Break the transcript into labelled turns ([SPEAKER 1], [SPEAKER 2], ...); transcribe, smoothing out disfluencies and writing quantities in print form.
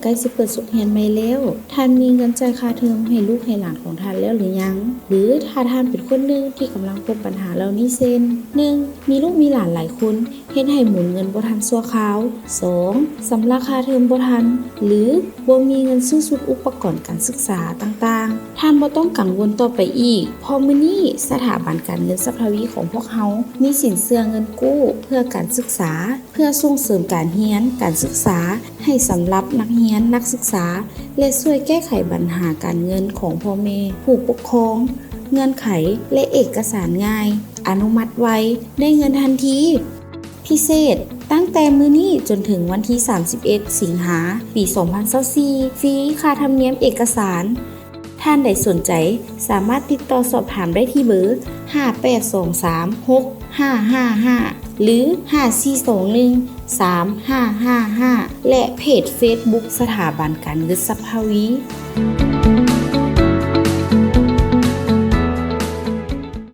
[SPEAKER 1] ล้สิเปิดสุขเรียนใหม่แล้วท่านมีเงินจ่ายค่าเทอมให้ลูกให้หลานของท่านแล้วหรือยังหรือถ้าท่านเป็นคนหนึ่งที่กำลังพบปัญหาเหล่านี้เช่น 1. มีลูกมีหลานหลายคนเฮ็ดให้หมุนเงินบ่ทันชั่วคราว 2. สำราคาเทอมบ่ทันหรือบ่มีเงินซื้อชุดอุปกรณ์การศึกษาต่างๆท่านบ่ต้องกังวลต่อไปอีกเพราะมื้อนี้สถาบันการเงินสัพพวีของพวกเฮามีสินเชื่อเงินกู้เพื่อการศึกษาเพื่อส่งเสริมการเรียนการศึกษาให้สำหรับนักเรียนนักศึกษาและช่วยแก้ไขปัญหาการเงินของพ่อแม่ผู้ปกครองเงื่อนไขและเอกสารง่ายอนุมัติไวได้เงินทันทีพิเศษตั้งแต่มื้อนี้จนถึงวันที่31สิงหาปี2024ฟรีค่าธรรมเนียมเอกสารท่านใดสนใจสามารถติดต่อสอบถามได้ที่เบอร์58236555หรือ54213555และเพจ Facebook สถาบันการเงินสัพพวี